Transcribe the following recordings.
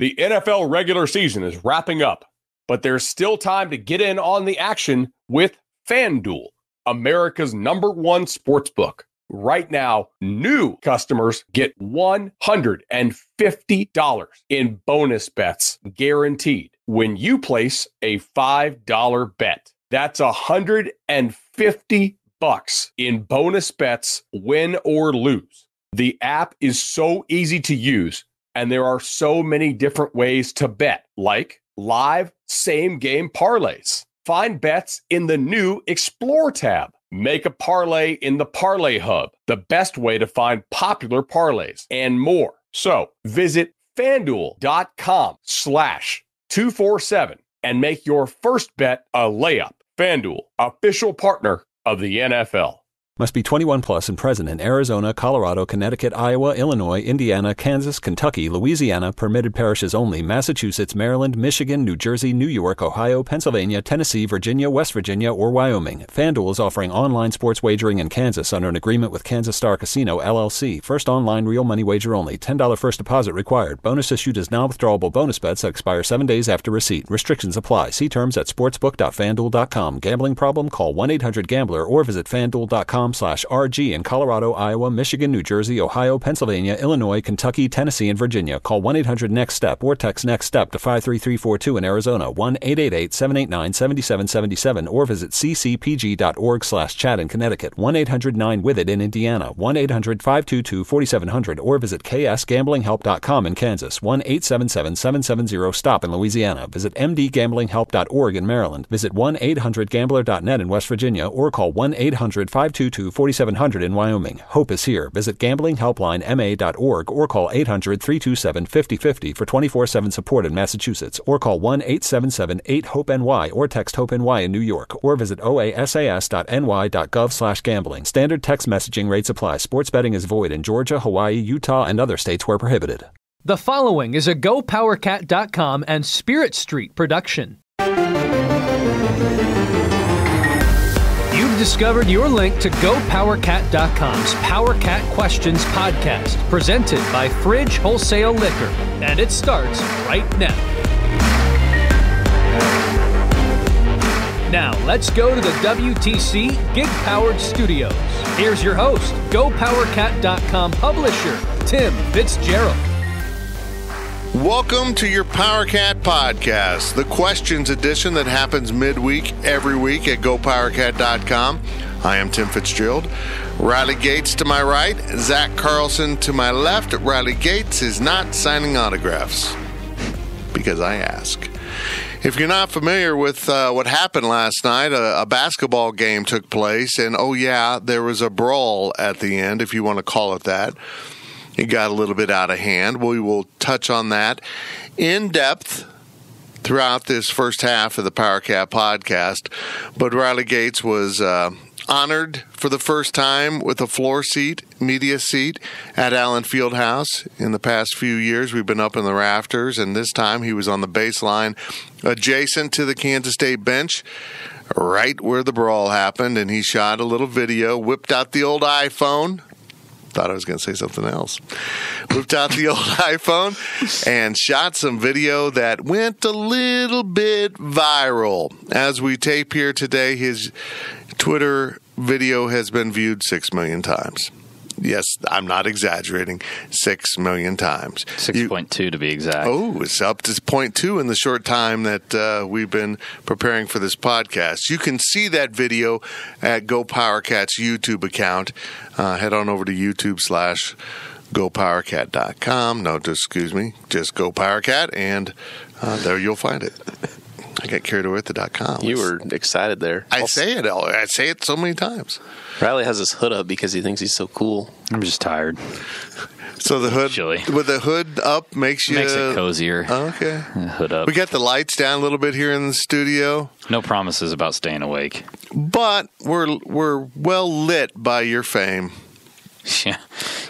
The NFL regular season is wrapping up, but there's still time to get in on the action with FanDuel, America's #1 sportsbook. Right now, new customers get $150 in bonus bets guaranteed when you place a $5 bet. That's $150 in bonus bets, win or lose. The app is so easy to use, and there are so many different ways to bet, like live same-game parlays. Find bets in the new Explore tab. Make a parlay in the Parlay Hub, the best way to find popular parlays, and more. So visit FanDuel.com/247 and make your first bet a layup. FanDuel, official partner of the NFL. Must be 21 plus and present in Arizona, Colorado, Connecticut, Iowa, Illinois, Indiana, Kansas, Kentucky, Louisiana, permitted parishes only, Massachusetts, Maryland, Michigan, New Jersey, New York, Ohio, Pennsylvania, Tennessee, Virginia, West Virginia, or Wyoming. FanDuel is offering online sports wagering in Kansas under an agreement with Kansas Star Casino, LLC. First online real money wager only. $10 first deposit required. Bonus issued as non-withdrawable bonus bets that expire 7 days after receipt. Restrictions apply. See terms at sportsbook.fanduel.com. Gambling problem? Call 1-800-GAMBLER or visit fanduel.com/RG in Colorado, Iowa, Michigan, New Jersey, Ohio, Pennsylvania, Illinois, Kentucky, Tennessee, and Virginia. Call 1-800-NEXT-STEP or text NEXT-STEP to 53342 in Arizona, 1-888-789-7777, or visit ccpg.org/chat in Connecticut, 1-800-9-WITH-IT in Indiana, 1-800-522-4700, or visit ksgamblinghelp.com in Kansas, 1-877-770-STOP in Louisiana. Visit mdgamblinghelp.org in Maryland. Visit 1-800-GAMBLER.net in West Virginia, or call 1-800-522-4700 in Wyoming. Hope is here. Visit gamblinghelplinema.org or call 800-327-5050 for 24/7 support in Massachusetts, or call 1-877-8-HOPE-NY or text HOPE-NY in New York, or visit oasas.ny.gov/gambling. Standard text messaging rates apply. Sports betting is void in Georgia, Hawaii, Utah, and other states where prohibited. The following is a GoPowerCat.com and Spirit Street production. You've discovered your link to GoPowerCat.com's PowerCat Questions podcast, presented by Fridge Wholesale Liquor, and it starts right now. Now, let's go to the WTC Gig-Powered Studios. Here's your host, GoPowerCat.com publisher, Tim Fitzgerald. Welcome to your PowerCat podcast, the questions edition that happens midweek every week at GoPowerCat.com. I am Tim Fitzgerald. Riley Gates to my right, Zach Carlson to my left. Riley Gates is not signing autographs because I ask. If you're not familiar with what happened last night, a basketball game took place, and oh yeah, there was a brawl at the end, if you want to call it that. It got a little bit out of hand. We will touch on that in depth throughout this first half of the PowerCat podcast. But Riley Gates was honored for the first time with a floor seat, media seat at Allen Fieldhouse. In the past few years, we've been up in the rafters, and this time he was on the baseline adjacent to the Kansas State bench, right where the brawl happened, and he shot a little video, whipped out the old iPhone. Thought I was going to say something else. Whipped out the old iPhone and shot some video that went a little bit viral. As we tape here today, his Twitter video has been viewed 6 million times. Yes, I'm not exaggerating. 6 million times. 6.2 to be exact. Oh, it's up to 0.2 in the short time that we've been preparing for this podcast. You can see that video at GoPowerCat's YouTube account. Head on over to YouTube/GoPowerCat.com. No, just GoPowerCat, and there you'll find it. I got carried away with the .com. You were excited there. I say it so many times. Riley has his hood up because he thinks he's so cool. I'm just tired. So the hood, Chilly. with the hood up, makes it cozier. Oh, okay. Hood up. We got the lights down a little bit here in the studio. No promises about staying awake. But we're well lit by your fame. Yeah.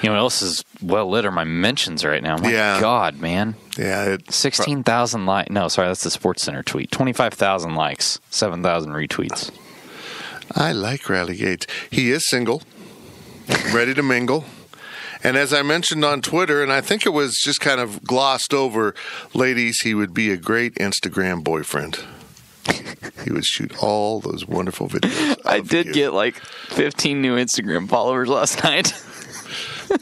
You know what else is well lit are my mentions right now. My God, man. Yeah. 16,000 likes. No, sorry, that's the Sports Center tweet. 25,000 likes, 7,000 retweets. I like Riley Gates. He is single, ready to mingle, And as I mentioned on Twitter, and I think it was just kind of glossed over, ladies, he would be a great Instagram boyfriend. He would shoot all those wonderful videos. I did get like 15 new Instagram followers last night.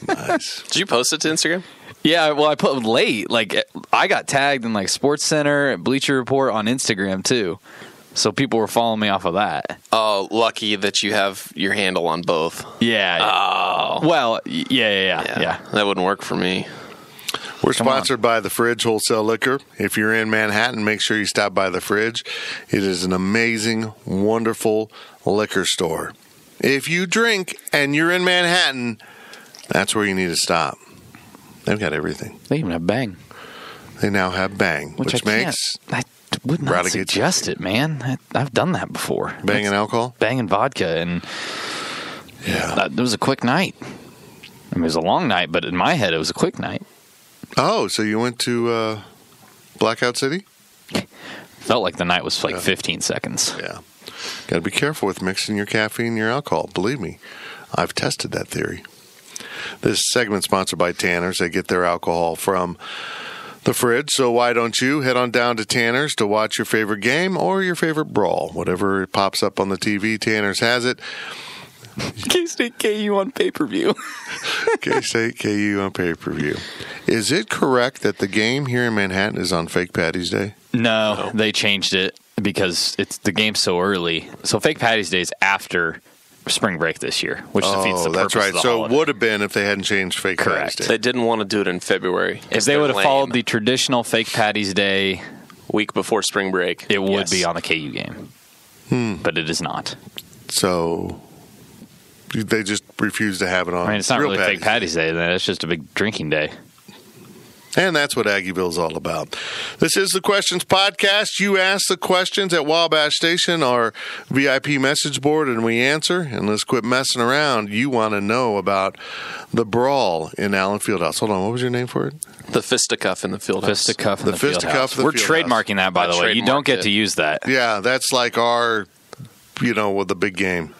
Nice. Did you post it to Instagram? Yeah, well, I put it late. Like, I got tagged in like Sports Center, Bleacher Report on Instagram too. So people were following me off of that. Oh, lucky that you have your handle on both. Yeah. Oh. Well, yeah. That wouldn't work for me. We're sponsored by The Fridge Wholesale Liquor. If you're in Manhattan, make sure you stop by The Fridge. It is an amazing, wonderful liquor store. If you drink and you're in Manhattan, that's where you need to stop. They've got everything. They even have Bang. They now have Bang, which makes... I would not suggest it, man. I've done that before. Bang and alcohol? Bang and vodka, and it was a quick night. I mean, it was a long night, but in my head, it was a quick night. Oh, so you went to Blackout City? Felt like the night was like 15 seconds. Yeah. Got to be careful with mixing your caffeine and your alcohol. Believe me, I've tested that theory. This segment sponsored by Tanner's. They get their alcohol from The Fridge, so why don't you head on down to Tanner's to watch your favorite game or your favorite brawl. Whatever pops up on the TV, Tanner's has it. K-State KU on pay-per-view. K-State KU on pay-per-view. Is it correct that the game here in Manhattan is on Fake Patty's Day? No, they changed it because the game's so early. So Fake Patty's Day is after spring break this year, which defeats the purpose that's right. of the So holiday. it would have been if they hadn't changed Fake Patty's Day. They didn't want to do it in February. If they would have followed the traditional Fake Patty's Day week before spring break, it would be on the KU game. But it is not. So they just refuse to have it on. I mean, it's not real really Fake Patty's Day, then it's just a big drinking day. And that's what Aggieville is all about. This is the Questions Podcast. You ask the questions at Wabash Station, our VIP message board, and we answer. And let's quit messing around. You want to know about the brawl in Allen Fieldhouse. Hold on, what was your name for it? The Fisticuff in the Fieldhouse. Fisticuff in the Fisticuff Fieldhouse. in the We're Fieldhouse. trademarking that, by the way. You don't get to use that. Yeah, that's like our, with the big game.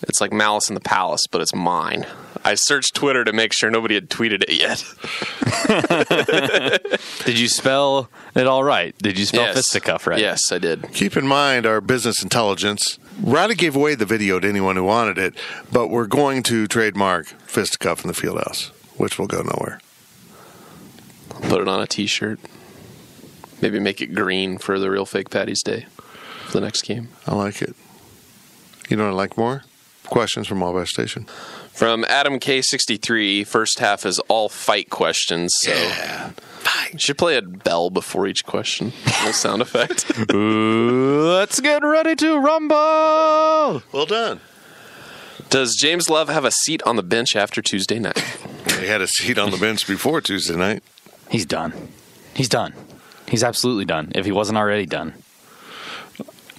It's like Malice in the Palace, but it's mine. I searched Twitter to make sure nobody had tweeted it yet. Did you spell it all right? Did you spell Fisticuff right? Yes, I did. Keep in mind our business intelligence. Riley gave away the video to anyone who wanted it, but we're going to trademark Fisticuff in the Fieldhouse, which will go nowhere. Put it on a T-shirt. Maybe make it green for the real Fake Patty's Day for the next game. I like it. You know what I like more? Questions from Wabash Station. From Adam K63, first half is all fight questions. So you should play a bell before each question. No sound effect. Let's get ready to rumble. Well done. Does James Love have a seat on the bench after Tuesday night? He had a seat on the bench before Tuesday night. He's done. He's done. He's absolutely done, if he wasn't already done.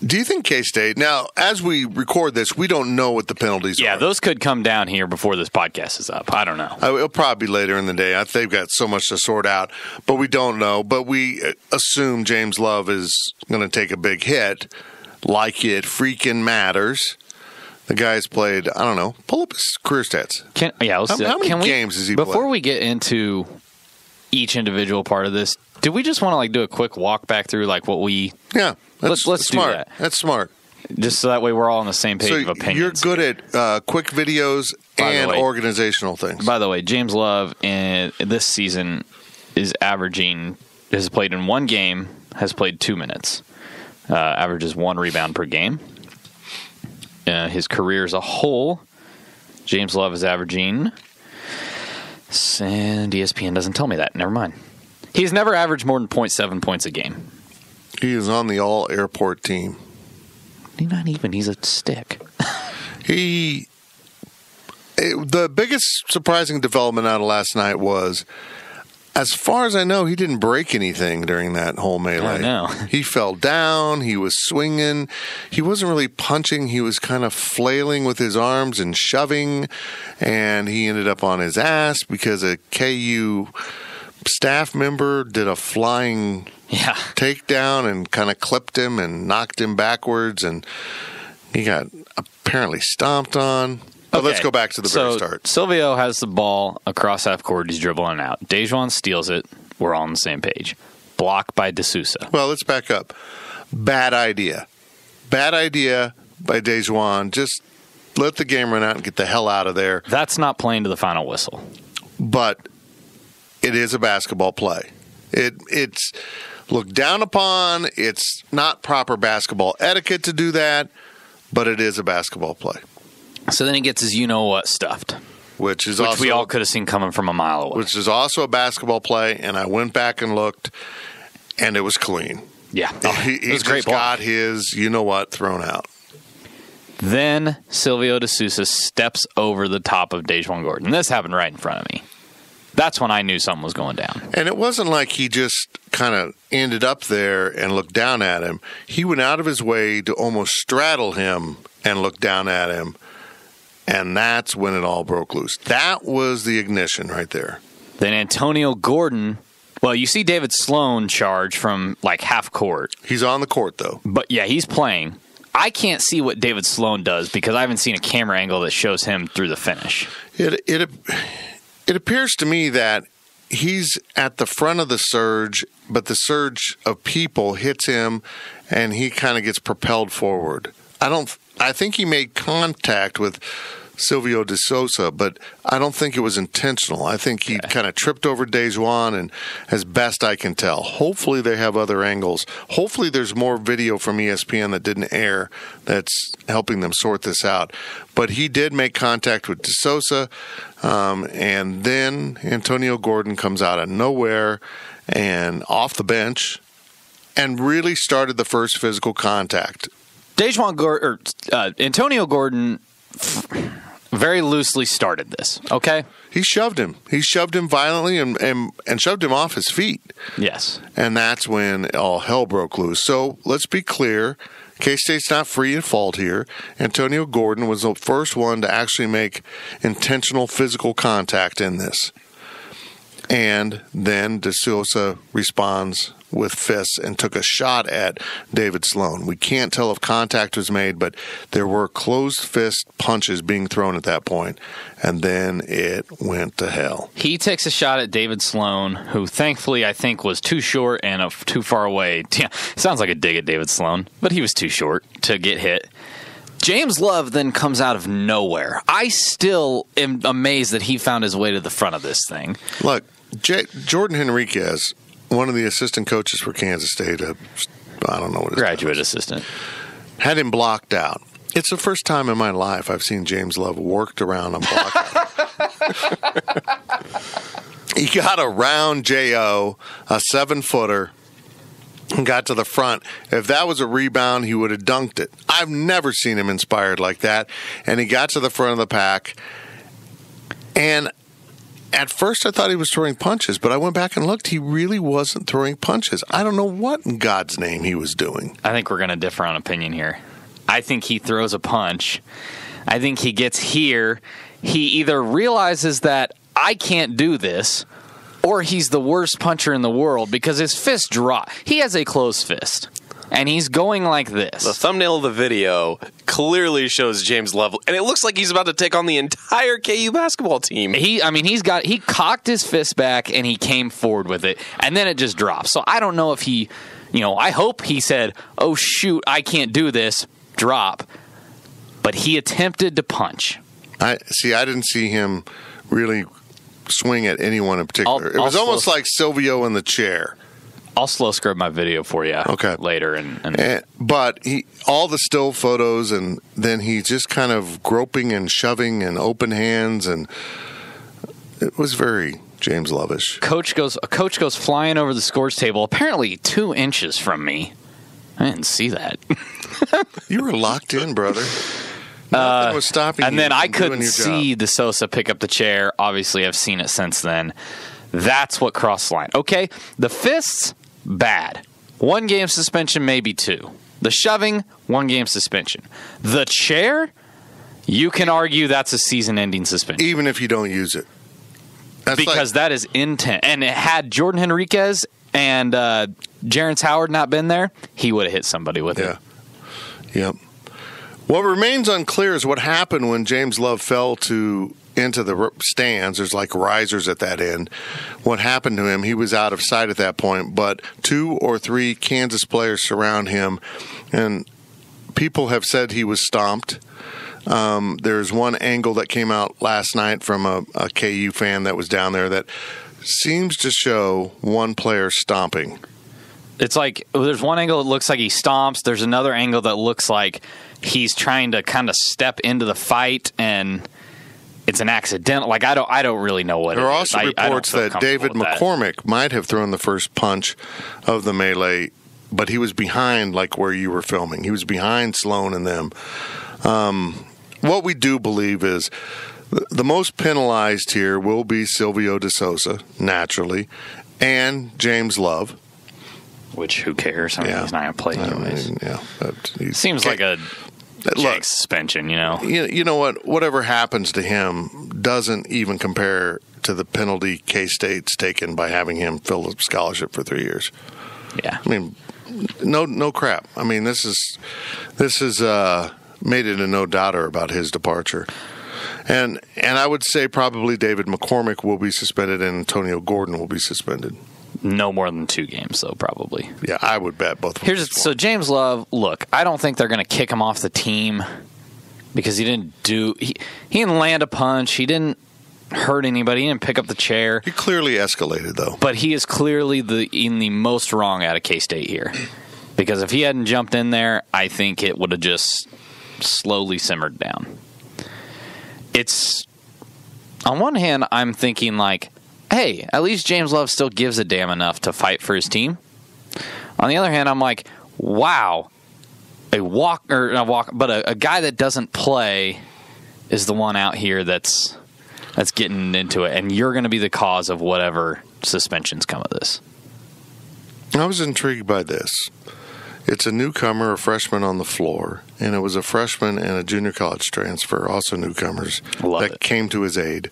Do you think K-State, now, as we record this, we don't know what the penalties are. Yeah, those could come down here before this podcast is up. I don't know. It'll probably be later in the day. They've got so much to sort out, but we don't know. But we assume James Love is going to take a big hit, like it freaking matters. The guy's played, I don't know, pull up his career stats. How many games has he played? Before we get into each individual part of this, do we just want to do a quick walk back through what we... Yeah. Let's smart. do that. That's smart. Just so that way we're all on the same page of opinions. You're good at quick videos and organizational things. By the way, James Love in this season has played in one game, has played 2 minutes, averages 1 rebound per game. His career as a whole, James Love is averaging, and ESPN doesn't tell me that. Never mind. He's never averaged more than 0.7 points a game. He is on the all-airport team. He's not even. He's a stick. The biggest surprising development out of last night was, as far as I know, he didn't break anything during that whole melee. I know. He fell down. He was swinging. He wasn't really punching. He was kind of flailing with his arms and shoving, and he ended up on his ass because a KU staff member did a flying takedown and kind of clipped him and knocked him backwards, and he got apparently stomped on. But let's go back to the very start. Silvio has the ball across half court. He's dribbling out. Dejuan steals it. We're all on the same page. Blocked by D'Souza. Well, let's back up. Bad idea. Bad idea by Dejuan. Just let the game run out and get the hell out of there. That's not playing to the final whistle. But it is a basketball play. It's looked down upon. It's not proper basketball etiquette to do that, but it is a basketball play. So then he gets his you-know-what stuffed. Which we all could have seen coming from a mile away. Which is also a basketball play, and I went back and looked, and it was clean. Yeah. He was great just got his you-know-what thrown out. Then Silvio D'Souza steps over the top of Dejuan Gordon. This happened right in front of me. That's when I knew something was going down. And it wasn't like he just kind of ended up there and looked down at him. He went out of his way to almost straddle him and look down at him. And that's when it all broke loose. That was the ignition right there. Then Antonio Gordon, well, you see David Sloan charge from like half court. He's on the court, though. But yeah, he's playing. I can't see what David Sloan does because I haven't seen a camera angle that shows him through the finish. It appears to me that he's at the front of the surge, but the surge of people hits him, and he kind of gets propelled forward. I think he made contact with Silvio D'Souza, but I don't think it was intentional. I think he kind of tripped over Dejuan, and as best I can tell. Hopefully they have other angles. Hopefully there's more video from ESPN that didn't air that's helping them sort this out. But he did make contact with D'Souza, and then Antonio Gordon comes out of nowhere and off the bench and really started the first physical contact. Antonio Gordon very loosely started this, okay? He shoved him. He shoved him violently and shoved him off his feet. Yes. And that's when all hell broke loose. So let's be clear. K-State's not free at fault here. Antonio Gordon was the first one to actually make intentional physical contact in this. And then D'Souza responds with fists and took a shot at David Sloan. We can't tell if contact was made, but there were closed fist punches being thrown at that point, and then it went to hell. He takes a shot at David Sloan, who thankfully I think was too short and too far away. Yeah, sounds like a dig at David Sloan, but he was too short to get hit. James Love then comes out of nowhere. I still am amazed that he found his way to the front of this thing. Look, Jordan Henriquez, one of the assistant coaches for Kansas State, I don't know what his graduate assistant, had him blocked out. It's the first time in my life I've seen James Love worked around and blocked out. He got around J.O., a 7-footer, and got to the front. If that was a rebound, he would have dunked it. I've never seen him inspired like that. And he got to the front of the pack, and at first, I thought he was throwing punches, but I went back and looked. He really wasn't throwing punches. I don't know what in God's name he was doing. I think we're going to differ on opinion here. I think he throws a punch. I think he gets here. He either realizes that I can't do this, or he's the worst puncher in the world because his fist drop. He has a closed fist. And he's going like this. The thumbnail of the video clearly shows James Love, and it looks like he's about to take on the entire KU basketball team. He cocked his fist back and he came forward with it, and then it just dropped. So I don't know if he, I hope he said, "Oh shoot, I can't do this," drop. But he attempted to punch. I didn't see him really swing at anyone in particular. It was almost like Silvio in the chair. I'll slow scrub my video for you later. But all the still photos, and then he's just kind of groping and shoving and open hands, and it was very James Love-ish. A coach goes flying over the scores table, apparently 2 inches from me. I didn't see that. You were locked in, brother. Nothing was stopping you. And then I couldn't see D'Souza pick up the chair. Obviously, I've seen it since then. That's what crossed the line. Okay, the fists, bad. 1 game suspension, maybe 2. The shoving, 1 game suspension. The chair, you can argue that's a season-ending suspension. Even if you don't use it. Because that is intent. And had Jordan Henriquez and Jarence Howard not been there, he would have hit somebody with it. Yep. What remains unclear is what happened when James Love fell into the stands. There's like risers at that end. What happened to him? He was out of sight at that point, but 2 or 3 Kansas players surround him, and people have said he was stomped. There's one angle that came out last night from a KU fan that was down there that seems to show one player stomping. It's like there's one angle that looks like he stomps. There's another angle that looks like he's trying to kind of step into the fight, and it's an accidental. Like I don't really know what. There it are is. also reports that David McCormick might have thrown the first punch of the melee, but he was behind, like where you were filming. He was behind Sloan and them. What we do believe is the most penalized here will be Silvio De Sousa, naturally, and James Love. Which, who cares? I mean, he's not going to play anyways. Seems like a suspension, you know? You know what? Whatever happens to him doesn't even compare to the penalty K-State's taken by having him fill a scholarship for 3 years. Yeah. I mean, no crap. I mean, this is made it a no-doubter about his departure. And I would say probably David McCormick will be suspended and Antonio Gordon will be suspended. No more than 2 games, though, probably. Yeah, I would bet both of them. So James Love, look, I don't think they're going to kick him off the team because he didn't land a punch. He didn't hurt anybody. He didn't pick up the chair. He clearly escalated, though. But he is clearly in the most wrong out of K-State here. Because if he hadn't jumped in there, I think it would have just slowly simmered down. It's, on one hand, I'm thinking like, hey, at least James Love still gives a damn enough to fight for his team. On the other hand, I'm like, wow, a guy that doesn't play is the one out here that's getting into it, and you're going to be the cause of whatever suspensions come of this. I was intrigued by this. It's a newcomer, a freshman on the floor, and it was a freshman and a junior college transfer, also newcomers, came to his aid.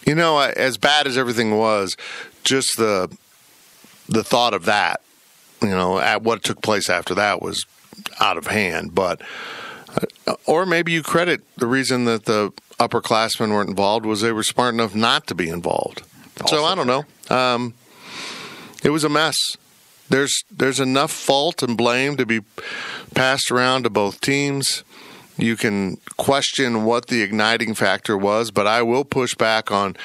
You know, as bad as everything was, just the thought of that, you know, at what took place after that was out of hand. But or maybe you credit the reason that the upperclassmen weren't involved was they were smart enough not to be involved. Also, so I don't know. It was a mess. There's enough fault and blame to be passed around to both teams. You can question what the igniting factor was, but I will push back on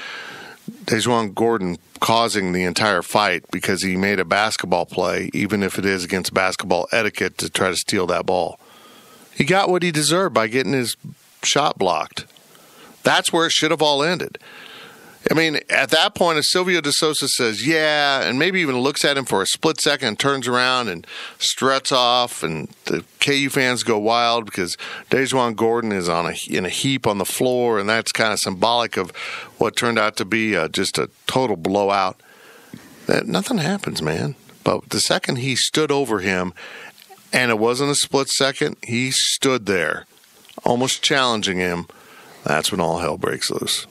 Dejuan Gordon causing the entire fight because he made a basketball play, even if it is against basketball etiquette, to try to steal that ball. He got what he deserved by getting his shot blocked. That's where it should have all ended. I mean, at that point, if Silvio De Sousa says, yeah, and maybe even looks at him for a split second, turns around and struts off, and the KU fans go wild because Dejuan Gordon is in a heap on the floor, and that's kind of symbolic of what turned out to be just a total blowout. Nothing happens, man. But the second he stood over him, and it wasn't a split second, he stood there, almost challenging him, that's when all hell breaks loose.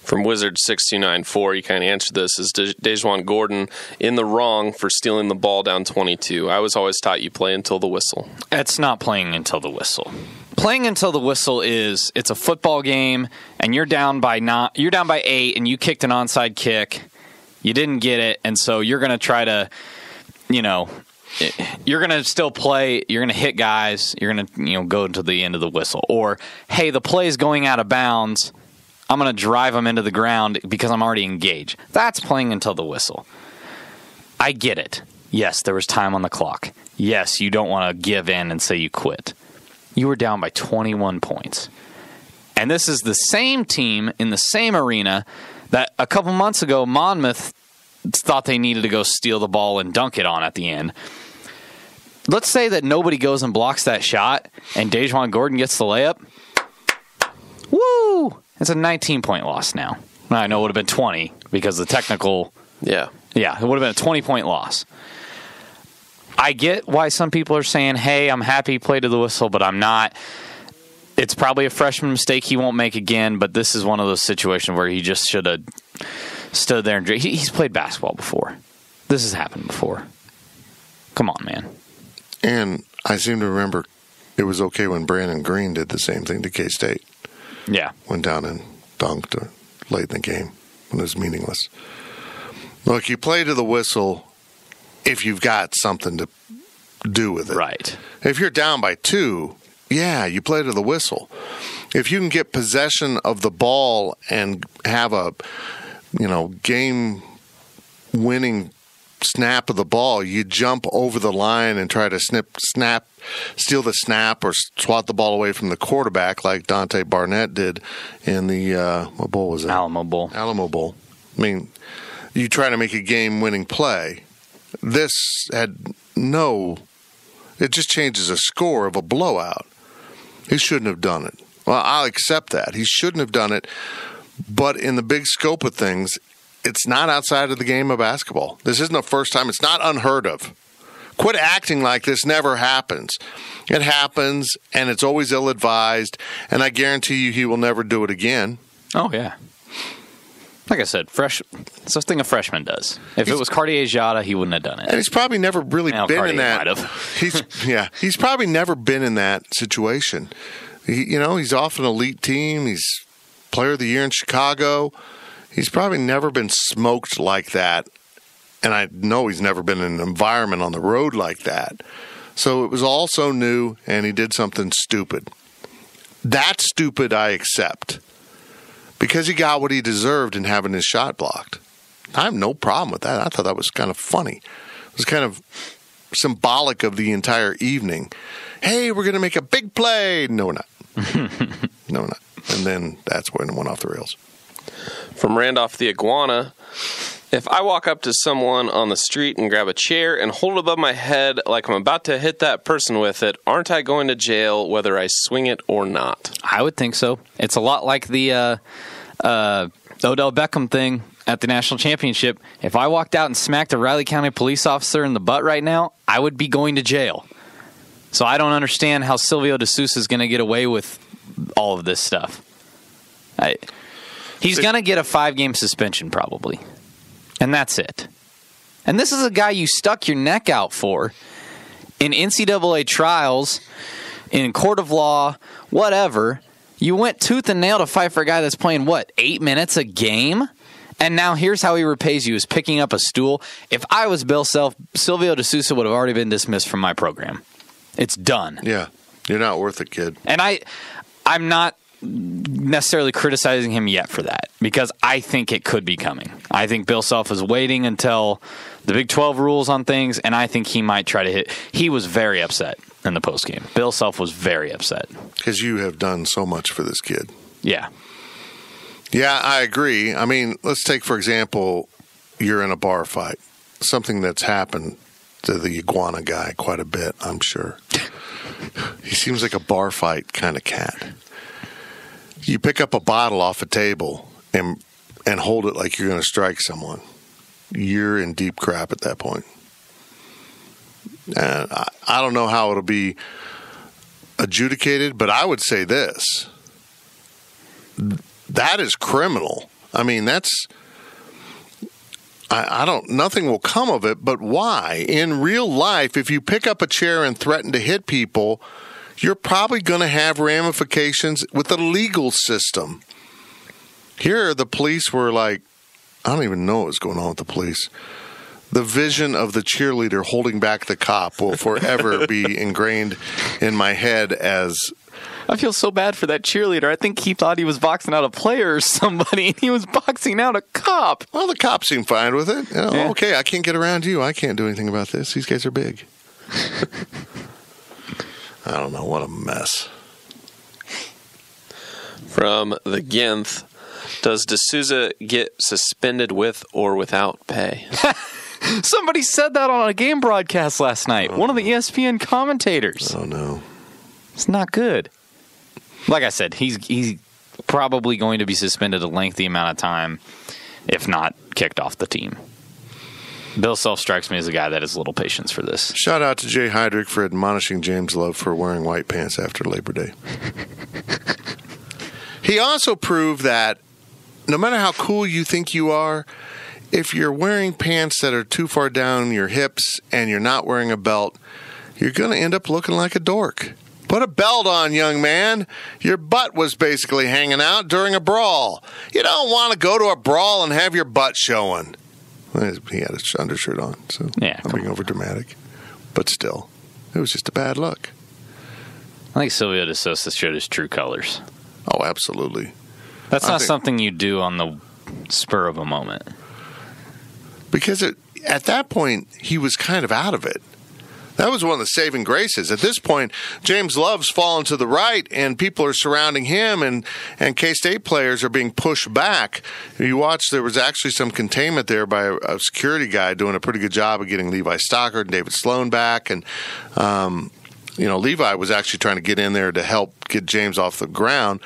From Wizard6294, you kind of answered this. Is Dejuan Gordon in the wrong for stealing the ball down 22? I was always taught you play until the whistle. It's not playing until the whistle. Playing until the whistle is it's a football game, and you're down by 8, and you kicked an onside kick. You didn't get it, and so you're going to try to, you're going to still play. You're going to hit guys. You're going to go to the end of the whistle. Or, hey, the play is going out of bounds. I'm going to drive them into the ground because I'm already engaged. That's playing until the whistle. I get it. Yes, there was time on the clock. Yes, you don't want to give in and say you quit. You were down by 21 points. And this is the same team in the same arena that a couple months ago Monmouth thought they needed to go steal the ball and dunk it on at the end. Let's say that nobody goes and blocks that shot and Dejuan Gordon gets the layup. Woo! It's a 19-point loss now. I know it would have been 20 because the technical... Yeah, it would have been a 20-point loss. I get why some people are saying, hey, I'm happy he played to the whistle, but I'm not. It's probably a freshman mistake he won't make again, but this is one of those situations where he just should have stood there and... He's played basketball before. This has happened before. Come on, man. And I seem to remember it was okay when Brandon Green did the same thing to K-State. Yeah. Went down and dunked late in the game when it was meaningless. Look, you play to the whistle if you've got something to do with it. Right. If you're down by 2, yeah, you play to the whistle. If you can get possession of the ball and have a, game-winning snap of the ball, you jump over the line and try to steal the snap or swat the ball away from the quarterback like Dante Barnett did in the, what bowl was it? Alamo Bowl. Alamo Bowl. I mean, you try to make a game-winning play. This had it just changes a score of a blowout. He shouldn't have done it. Well, I'll accept that. He shouldn't have done it. But in the big scope of things, it's not outside of the game of basketball. This isn't the first time. It's not unheard of. Quit acting like this never happens. It happens, and it's always ill-advised, and I guarantee you he will never do it again. Oh, yeah. Like I said, it's a thing a freshman does. If it was Cartier-Jada, he wouldn't have done it. And he's probably never really been Cartier in that. might have. He's probably never been in that situation. He's off an elite team. He's player of the year in Chicago. He's probably never been smoked like that. And I know he's never been in an environment on the road like that. So it was all so new, and he did something stupid. That stupid I accept. Because he got what he deserved in having his shot blocked. I have no problem with that. I thought that was kind of funny. It was kind of symbolic of the entire evening. Hey, we're going to make a big play. No, we're not. No, we're not. And then that's when it went off the rails. From Randolph the Iguana, if I walk up to someone on the street and grab a chair and hold it above my head like I'm about to hit that person with it, aren't I going to jail whether I swing it or not? I would think so. It's a lot like the Odell Beckham thing at the national championship. If I walked out and smacked a Riley County police officer in the butt right now, I would be going to jail. So I don't understand how Silvio De Sousa is going to get away with all of this stuff. He's going to get a 5-game suspension probably. And that's it. And this is a guy you stuck your neck out for in NCAA trials, in court of law, whatever. You went tooth and nail to fight for a guy that's playing, 8 minutes a game? And now here's how he repays you, is picking up a stool. If I was Bill Self, Silvio De Sousa would have already been dismissed from my program. It's done. Yeah, you're not worth it, kid. And I'm not necessarily criticizing him yet for that, because I think it could be coming. I think Bill Self is waiting until the Big 12 rules on things, and I think he might try to hit. He was very upset in the postgame. Bill Self was very upset. Because you have done so much for this kid. Yeah. Yeah, I agree. I mean, let's take, for example, you're in a bar fight. Something that's happened to the Iguana guy quite a bit, I'm sure. He seems like a bar fight kind of cat. You pick up a bottle off a table and hold it like you're going to strike someone. You're in deep crap at that point. And I don't know how it'll be adjudicated, but I would say this. That is criminal. I mean, nothing will come of it, but why? In real life, if you pick up a chair and threaten to hit people, you're probably going to have ramifications with the legal system. Here, the police were like, I don't even know what was going on with the police. The vision of the cheerleader holding back the cop will forever be ingrained in my head as... I feel so bad for that cheerleader. I think he thought he was boxing out a player or somebody, and he was boxing out a cop. Well, the cop seemed fine with it. Yeah. Okay, I can't get around you. I can't do anything about this. These guys are big. I don't know. What a mess. From the Ginth, does De Sousa get suspended with or without pay? Somebody said that on a game broadcast last night. One of the ESPN commentators. Oh, no. It's not good. Like I said, he's probably going to be suspended a lengthy amount of time, if not kicked off the team. Bill Self strikes me as a guy that has little patience for this. Shout out to Jay Heydrich for admonishing James Love for wearing white pants after Labor Day. He also proved that no matter how cool you think you are, if you're wearing pants that are too far down your hips and you're not wearing a belt, you're going to end up looking like a dork. Put a belt on, young man. Your butt was basically hanging out during a brawl. You don't want to go to a brawl and have your butt showing. He had his undershirt on, so yeah, I'm being over dramatic. But still, it was just a bad look. I think Silvio De Sousa showed his true colors. Oh, absolutely. That's not something you do on the spur of a moment. Because at that point, he was kind of out of it. That was one of the saving graces. At this point, James Love's fallen to the right, and people are surrounding him, and K-State players are being pushed back. You watch, there was actually some containment there by a security guy doing a pretty good job of getting Levi Stockard and David Sloan back. And, Levi was actually trying to get in there to help get James off the ground,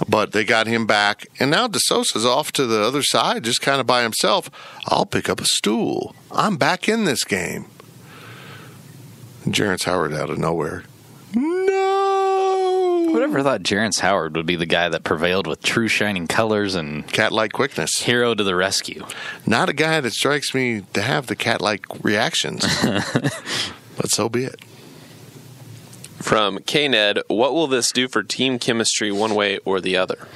but they got him back. And now De Sousa's off to the other side, just kind of by himself. I'll pick up a stool. I'm back in this game. Jerrance Howard out of nowhere. No! Whoever thought Jerrance Howard would be the guy that prevailed with true shining colors and cat-like quickness. Hero to the rescue. Not a guy that strikes me to have the cat-like reactions. But so be it. From K-Ned, what will this do for team chemistry one way or the other?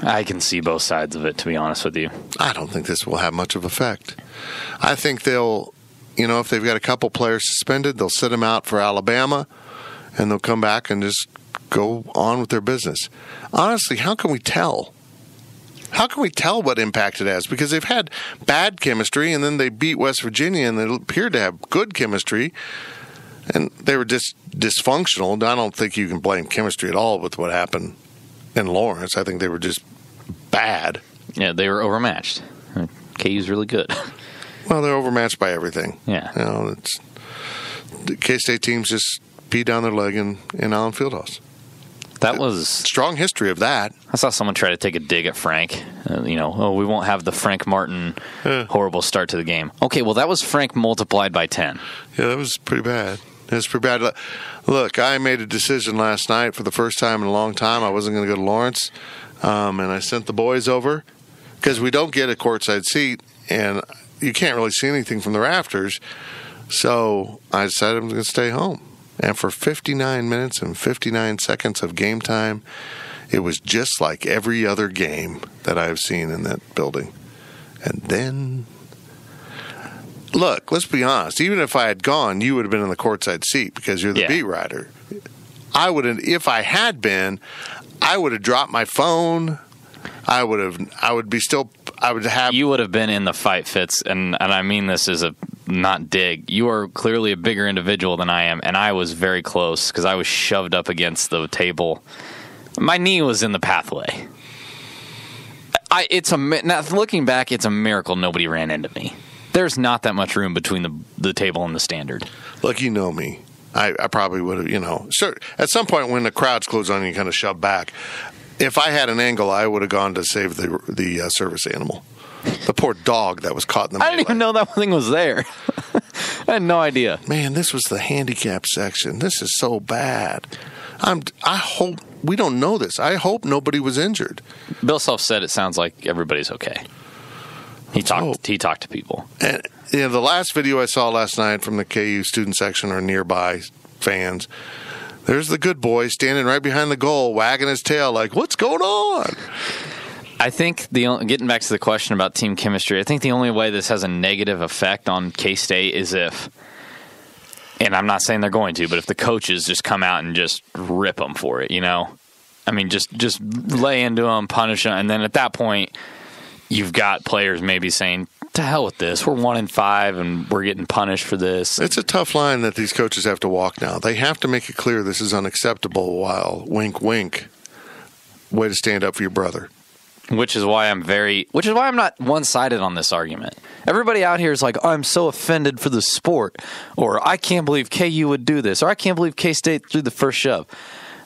I can see both sides of it, to be honest with you. I don't think this will have much of effect. I think they'll... if they've got a couple players suspended, they'll sit them out for Alabama, and they'll come back and just go on with their business. Honestly, how can we tell? How can we tell what impact it has? Because they've had bad chemistry, and then they beat West Virginia, and they appeared to have good chemistry, and they were just dysfunctional. I don't think you can blame chemistry at all with what happened in Lawrence. I think they were just bad. Yeah, they were overmatched. KU's really good. Well, they're overmatched by everything. Yeah. It's the K-State teams just beat down their leg in Allen Fieldhouse. That was... Strong history of that. I saw someone try to take a dig at Frank. We won't have the Frank Martin horrible start to the game. Okay, well, that was Frank multiplied by 10. Yeah, that was pretty bad. It was pretty bad. Look, I made a decision last night for the first time in a long time. I wasn't going to go to Lawrence, and I sent the boys over because we don't get a courtside seat, and you can't really see anything from the rafters. So I decided I'm going to stay home. And for 59 minutes and 59 seconds of game time, it was just like every other game that I've seen in that building. And then, look, let's be honest. Even if I had gone, you would have been in the courtside seat because you're the beat writer. I would have, if I had been, I would have dropped my phone. You would have been in the fight, Fitz, and I mean this as a not dig. You are clearly a bigger individual than I am, and I was very close because I was shoved up against the table. My knee was in the pathway. Now, looking back, it's a miracle nobody ran into me. There's not that much room between the table and the standard. Look, you know me. I probably would have, sure, at some point when the crowd's closed on you, kind of shove back. If I had an angle, I would have gone to save the service animal. The poor dog that was caught in the melee. I didn't even know that thing was there. I had no idea. Man, this was the handicap section. This is so bad. I hope we don't know this. I hope nobody was injured. Bill Self said it sounds like everybody's okay. He talked to people. And the last video I saw last night from the KU student section or nearby fans, there's the good boy standing right behind the goal, wagging his tail like, what's going on? I think getting back to the question about team chemistry, I think the only way this has a negative effect on K-State is if, and I'm not saying they're going to, but if the coaches just come out and just rip them for it, I mean, just lay into them, punish them, and then at that point, you've got players maybe saying, to hell with this. We're 1-5, and we're getting punished for this. It's a tough line that these coaches have to walk now. They have to make it clear this is unacceptable while wink, wink, way to stand up for your brother. Which is why I'm not one-sided on this argument. Everybody out here is like, I'm so offended for the sport, or I can't believe KU would do this, or I can't believe K-State threw the first shove.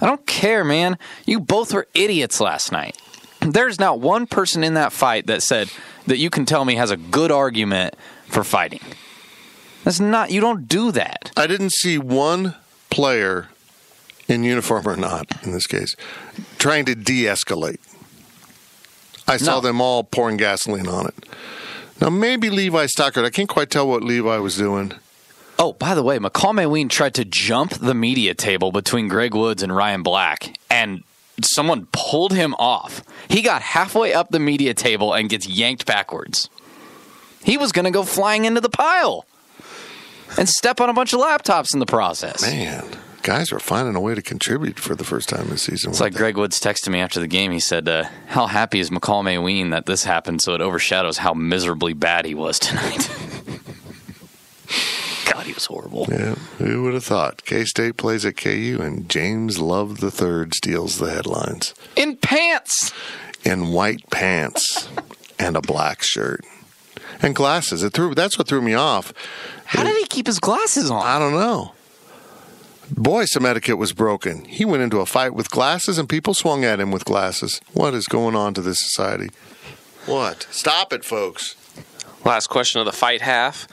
I don't care, man. You both were idiots last night. There's not one person in that fight that said that you can tell me has a good argument for fighting. You don't do that. I didn't see one player, in uniform or not, in this case, trying to de-escalate. I saw them all pouring gasoline on it. Now, maybe Levi Stockard, I can't quite tell what Levi was doing. Oh, by the way, McCall Mayween tried to jump the media table between Greg Woods and Ryan Black, and someone pulled him off. He got halfway up the media table and gets yanked backwards. He was going to go flying into the pile and step on a bunch of laptops in the process. Man, guys are finding a way to contribute for the first time this season. It's like Greg Woods texted me after the game. He said, how happy is McCall Mayween that this happened so it overshadows how miserably bad he was tonight. God, he was horrible. Yeah, who would have thought? K-State plays at KU and James Love III steals the headlines. In pants! In white pants and a black shirt. And glasses. That's what threw me off. How did he keep his glasses on? I don't know. Boy, some etiquette was broken. He went into a fight with glasses and people swung at him with glasses. What is going on to this society? What? Stop it, folks. Last question of the fight half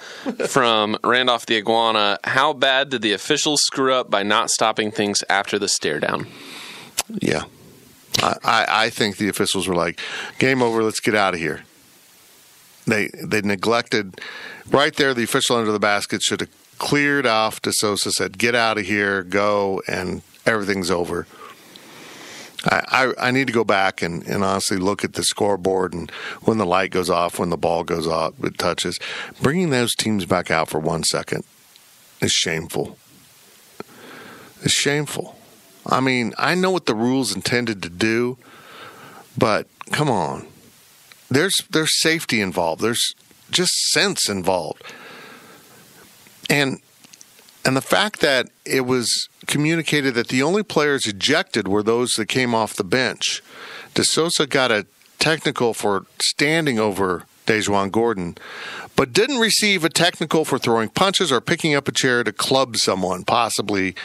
from Randolph the Iguana. How bad did the officials screw up by not stopping things after the stare down? Yeah. I think the officials were like, game over, let's get out of here. They neglected, right there, the official under the basket should have cleared off DeSosa, said, get out of here, go, and everything's over. I need to go back and honestly look at the scoreboard and when the light goes off, when the ball goes off, it touches. Bringing those teams back out for 1 second is shameful. It's shameful. I mean, I know what the rules intended to do, but come on. There's safety involved. There's just sense involved. And the fact that it was communicated that the only players ejected were those that came off the bench. DeSosa got a technical for standing over Dejuan Gordon, but didn't receive a technical for throwing punches or picking up a chair to club someone, possibly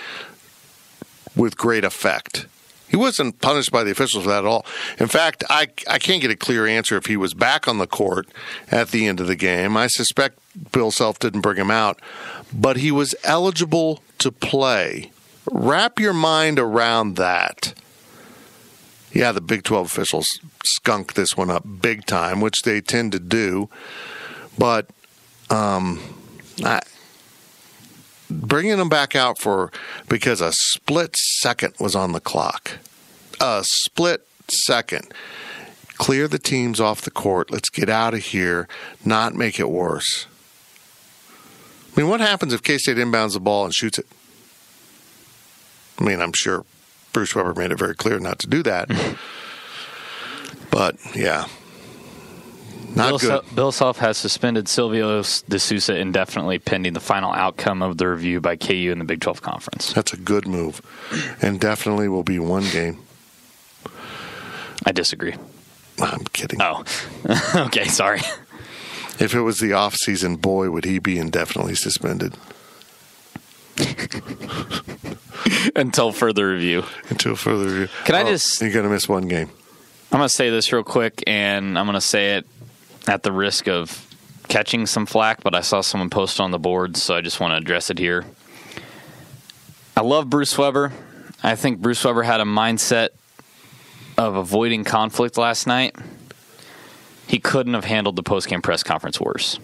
with great effect. He wasn't punished by the officials for that at all. In fact, I can't get a clear answer if he was back on the court at the end of the game. I suspect Bill Self didn't bring him out, but he was eligible to play. Wrap your mind around that. Yeah, the Big 12 officials skunked this one up big time, which they tend to do, but bringing them back out because a split second was on the clock. A split second. Clear the teams off the court. Let's get out of here, not make it worse. I mean, what happens if K-State inbounds the ball and shoots it? I mean, I'm sure Bruce Weber made it very clear not to do that. But, yeah. Not good. Bill Self has suspended Silvio De Sousa indefinitely pending the final outcome of the review by KU in the Big 12 Conference. That's a good move. And definitely will be one game. I disagree. I'm kidding. Oh. Okay, sorry. If it was the off-season, boy, would he be indefinitely suspended. Until further review. Until further review. Can I just... You're going to miss one game. I'm going to say this real quick, and I'm going to say it at the risk of catching some flack, but I saw someone post on the board, so I just want to address it here. I love Bruce Weber. I think Bruce Weber had a mindset of avoiding conflict last night. He couldn't have handled the post-game press conference worse.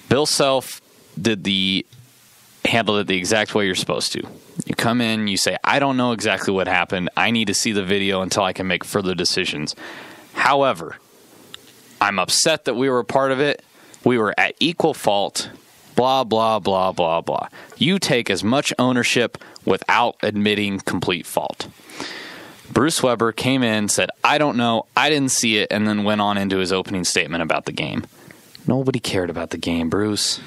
Bill Self handled it the exact way you're supposed to. You come in, you say, I don't know exactly what happened. I need to see the video until I can make further decisions. However, I'm upset that we were a part of it. We were at equal fault. Blah, blah, blah, blah, blah. You take as much ownership without admitting complete fault. Bruce Weber came in, said, I don't know, I didn't see it, and then went on into his opening statement about the game. Nobody cared about the game, Bruce.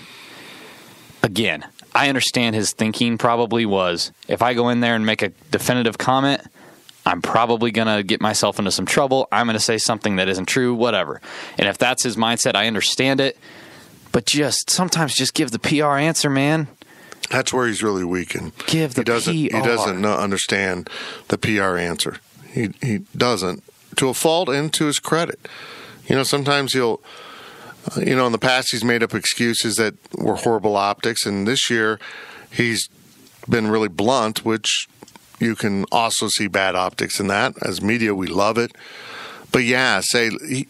Again, I understand his thinking probably was, if I go in there and make a definitive comment, I'm probably going to get myself into some trouble. I'm going to say something that isn't true, whatever. And if that's his mindset, I understand it. But sometimes just give the PR answer, man. That's where he's really weak. And give the PR. He doesn't understand the PR answer. He doesn't, to a fault and to his credit. Sometimes he'll... in the past, he's made up excuses that were horrible optics, and this year he's been really blunt, which you can also see bad optics in that. As media, we love it. But yeah,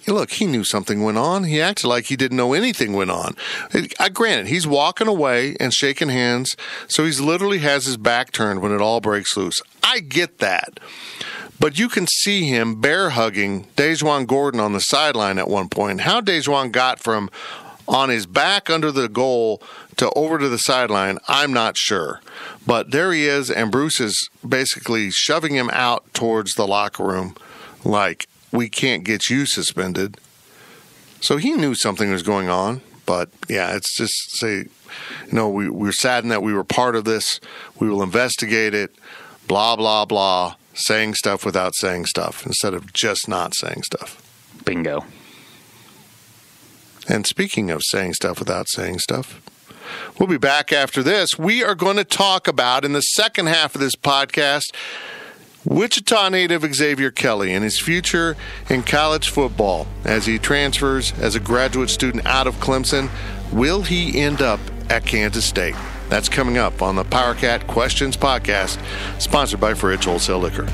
look, he knew something went on. He acted like he didn't know anything went on. Granted, he's walking away and shaking hands, so he's literally has his back turned when it all breaks loose. I get that. But you can see him bear hugging Dejuan Gordon on the sideline at one point. How Dejuan got from on his back under the goal to over to the sideline, I'm not sure. But there he is, and Bruce is basically shoving him out towards the locker room like, we can't get you suspended. So he knew something was going on. But, yeah, it's just we're saddened that we were part of this. We will investigate it, blah, blah, blah, saying stuff without saying stuff instead of just not saying stuff. Bingo. And speaking of saying stuff without saying stuff, we'll be back after this. We are going to talk about, in the second half of this podcast, Wichita native Xavier Kelly and his future in college football as he transfers as a graduate student out of Clemson. Will he end up at Kansas State? That's coming up on the PowerCat Questions podcast, sponsored by Fridge Wholesale Liquor.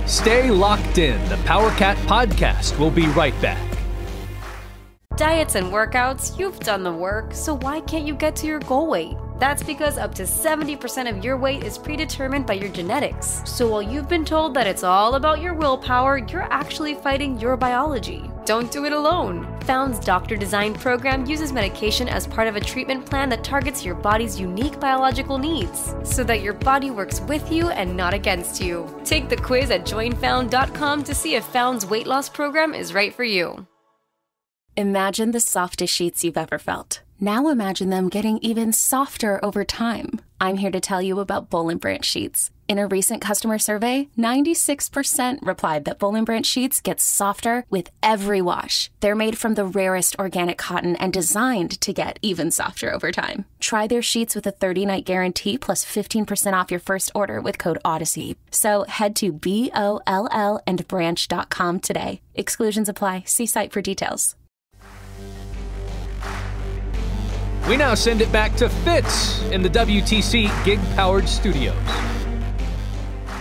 Stay locked in. The PowerCat podcast will be right back. Diets and workouts, you've done the work, so why can't you get to your goal weight? That's because up to 70% of your weight is predetermined by your genetics. So while you've been told that it's all about your willpower, you're actually fighting your biology. Don't do it alone. Found's Doctor Design program uses medication as part of a treatment plan that targets your body's unique biological needs, so that your body works with you and not against you. Take the quiz at joinfound.com to see if Found's weight loss program is right for you. Imagine the softest sheets you've ever felt. Now imagine them getting even softer over time. I'm here to tell you about Boll & Branch sheets. In a recent customer survey, 96% replied that Boll & Branch sheets get softer with every wash. They're made from the rarest organic cotton and designed to get even softer over time. Try their sheets with a 30-night guarantee plus 15% off your first order with code Odyssey. So head to BOLL&branch.com today. Exclusions apply. See site for details. We now send it back to Fitz in the WTC gig-powered studios.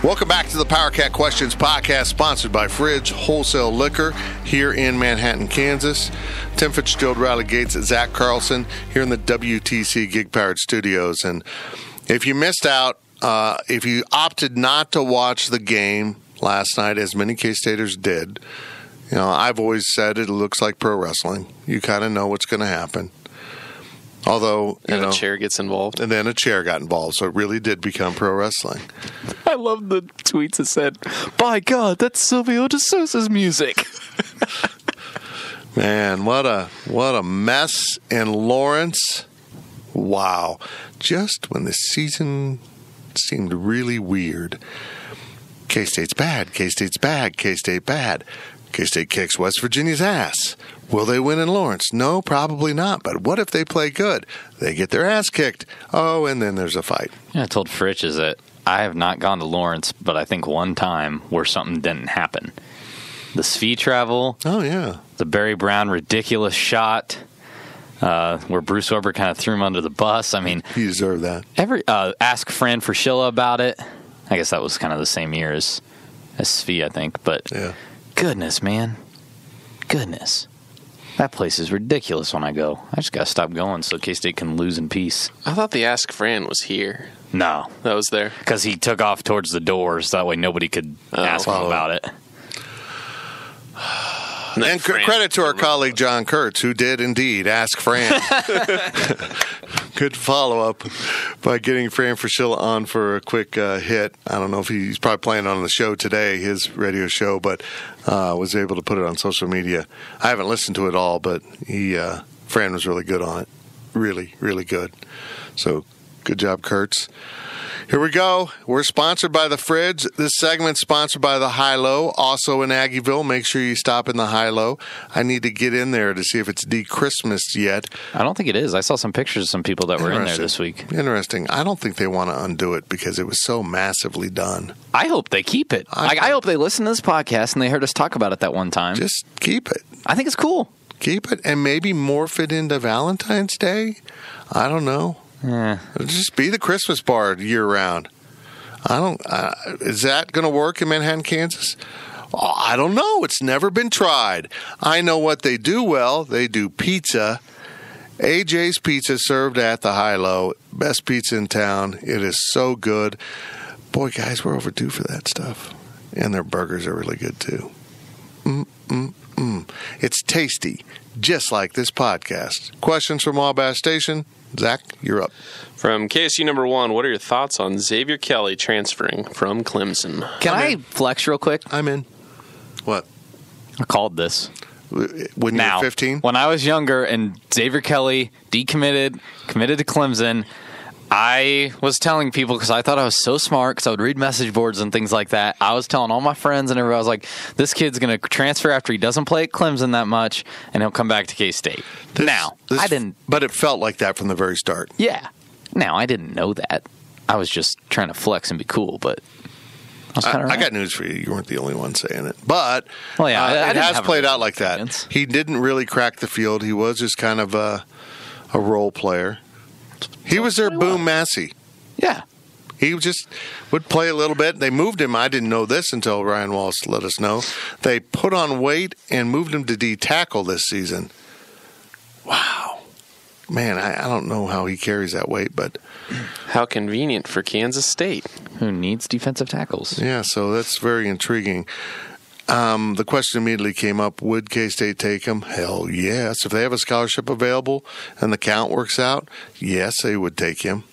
Welcome back to the PowerCat Questions podcast, sponsored by Fridge Wholesale Liquor here in Manhattan, Kansas. Tim Fitzgerald, Riley Gates, Zach Carlson here in the WTC gig-powered studios. And if you missed out, if you opted not to watch the game last night, as many K-Staters did, I've always said it looks like pro wrestling. You kind of know what's going to happen. Although, a chair gets involved. And then a chair got involved, so it really did become pro wrestling. I love the tweets that said, by God, that's Silvio De Sousa's music. Man, what a mess in Lawrence. Wow. Just when the season seemed really weird. K-State's bad, K-State's bad, K-State bad. K-State kicks West Virginia's ass. Will they win in Lawrence? No, probably not. But what if they play good? They get their ass kicked. Oh, and then there's a fight. Yeah, I told Fritch is that I have not gone to Lawrence, but I think one time where something didn't happen. The Svi travel. Oh, yeah. The Barry Brown ridiculous shot where Bruce Weber kind of threw him under the bus. I mean, he deserved that. Ask Fran Fraschilla about it. I guess that was kind of the same year as Svi, I think. But yeah. Goodness, man. Goodness. That place is ridiculous when I go. I just got to stop going so K-State can lose in peace. I thought the Ask Fran was here. No. That was there? Because he took off towards the doors. That way nobody could ask him about it. And credit to our colleague John Kurtz, who did indeed ask Fran. Good follow-up by getting Fran Fraschilla on for a quick hit. I don't know if he's probably playing on the show today, his radio show, but was able to put it on social media. I haven't listened to it all, but Fran was really good on it. Really, really good. So good job, Kurtz. Here we go. We're sponsored by The Fridge. This segment's sponsored by the High-Low, also in Aggieville. Make sure you stop in the High-Low. I need to get in there to see if it's de-Christmased yet. I don't think it is. I saw some pictures of some people that were in there this week. Interesting. I don't think they want to undo it because it was so massively done. I hope they keep it. I hope they listen to this podcast and they heard us talk about it that one time. Just keep it. I think it's cool. Keep it and maybe morph it into Valentine's Day. I don't know. Yeah. Just be the Christmas bar year round. Is that going to work in Manhattan, Kansas? Oh, I don't know. It's never been tried. I know what they do well. They do pizza. AJ's Pizza served at the High-Low. Best pizza in town. It is so good. Boy, guys, we're overdue for that stuff. And their burgers are really good, too. It's tasty, just like this podcast. Questions from Wabash Station? Zach, you're up. From KSU number 1, what are your thoughts on Xavier Kelly transferring from Clemson? Can I flex real quick? I'm in. What? I called this. When you were 15? When I was younger and Xavier Kelly decommitted, committed to Clemson, I was telling people, because I thought I was so smart, because I would read message boards and things like that. I was telling all my friends and everybody, I was like, this kid's going to transfer after he doesn't play at Clemson that much, and he'll come back to K-State. I didn't. But it felt like that from the very start. Yeah. Now, I didn't know that. I was just trying to flex and be cool, but I was kind of right. I got news for you. You weren't the only one saying it. But well, yeah, it has played out like that. He didn't really crack the field. He was just kind of a role player. He was their Boom Massey. Yeah. He just would play a little bit. They moved him. I didn't know this until Ryan Wallace let us know. They put on weight and moved him to D-tackle this season. Wow. Man, I don't know how he carries that weight, but... How convenient for Kansas State. Who needs defensive tackles? Yeah, so that's very intriguing. The question immediately came up, would K-State take him? Hell yes. If they have a scholarship available and the count works out, yes, they would take him.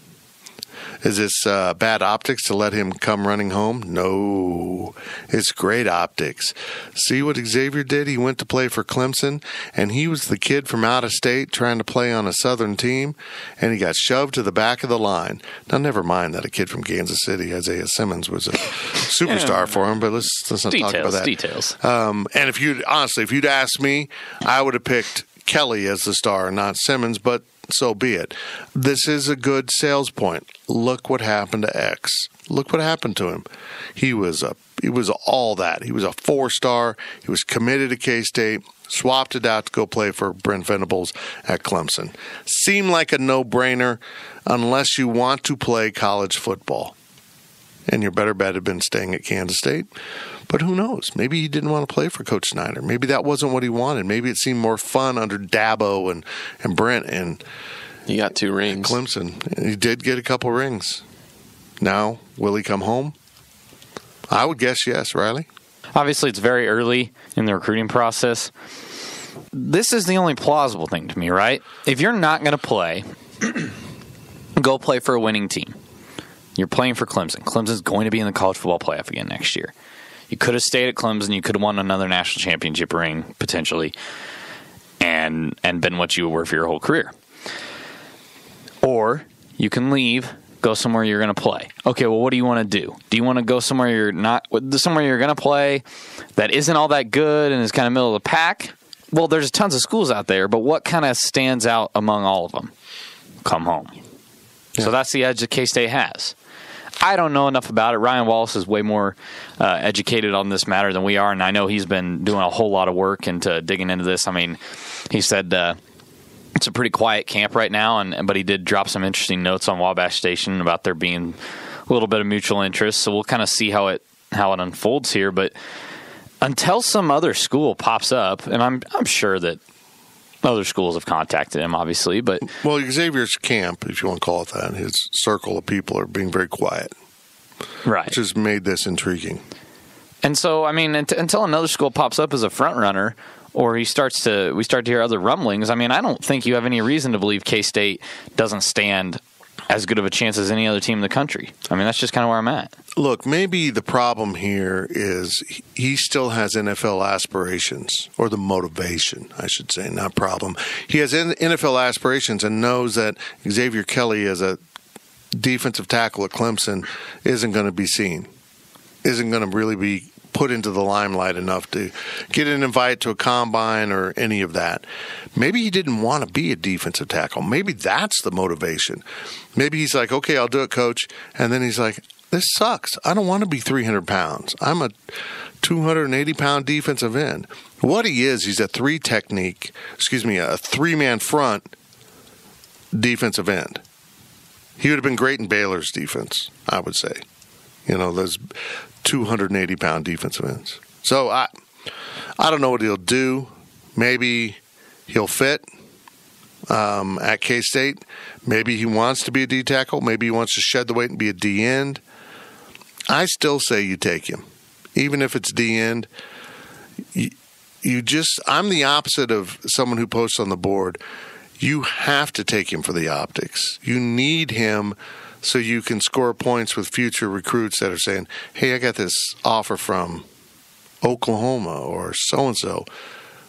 Is this bad optics to let him come running home? No. It's great optics. See what Xavier did? He went to play for Clemson, and he was the kid from out of state trying to play on a Southern team, and he got shoved to the back of the line. Now, never mind that a kid from Kansas City, Isaiah Simmons, was a superstar for him, but let's not talk about that. Details. And if you'd asked me, I would have picked Kelly as the star, not Simmons, but so be it. This is a good sales point. Look what happened to X. Look what happened to him. He was all that. He was a 4-star. He was committed to K-State, swapped it out to go play for Brent Venables at Clemson. Seemed like a no-brainer unless you want to play college football. And your better bet had been staying at Kansas State. But who knows? Maybe he didn't want to play for Coach Snyder. Maybe that wasn't what he wanted. Maybe it seemed more fun under Dabo and Brent and he got 2 rings. Clemson. He did get a couple rings. Now, will he come home? I would guess yes, Riley. Obviously, it's very early in the recruiting process. This is the only plausible thing to me, right? If you're not going to play, go play for a winning team. You're playing for Clemson. Clemson's going to be in the college football playoff again next year. You could have stayed at Clemson. You could have won another national championship ring, potentially, and been what you were for your whole career. Or you can leave, go somewhere you're going to play. Okay, well, what do you want to do? Do you want to go somewhere you're going to play that isn't all that good and is kind of middle of the pack? Well, there's tons of schools out there, but what kind of stands out among all of them? Come home. Yeah. So that's the edge that K-State has. I don't know enough about it. Ryan Wallace is way more educated on this matter than we are, and I know he's been doing a whole lot of work into digging into this. I mean, he said it's a pretty quiet camp right now, but he did drop some interesting notes on Wabash Station about there being a little bit of mutual interest. So we'll kind of see how it unfolds here. But until some other school pops up, and I'm sure that other schools have contacted him, obviously, but well, Xavier's camp, if you want to call it that, his circle of people are being very quiet, right? Which has made this intriguing. And so, I mean, until another school pops up as a front runner, or we start to hear other rumblings, I mean, I don't think you have any reason to believe K-State doesn't stand as good of a chance as any other team in the country. I mean, that's just kind of where I'm at. Look, maybe the problem here is he still has NFL aspirations, or the motivation, I should say, not problem. He has NFL aspirations and knows that Xavier Kelly as a defensive tackle at Clemson isn't going to be seen, isn't going to really be put into the limelight enough to get an invite to a combine or any of that. Maybe he didn't want to be a defensive tackle. Maybe that's the motivation. Maybe he's like, okay, I'll do it, coach. And then he's like, this sucks. I don't want to be 300 pounds. I'm a 280-pound defensive end. What he is, he's a a three-man front defensive end. He would have been great in Baylor's defense, I would say. You know, those 280-pound defensive ends. So I don't know what he'll do. Maybe he'll fit at K-State. Maybe he wants to be a D tackle. Maybe he wants to shed the weight and be a D end. I still say you take him, even if it's D end. I'm the opposite of someone who posts on the board. You have to take him for the optics. You need him so you can score points with future recruits that are saying, hey, I got this offer from Oklahoma or so-and-so.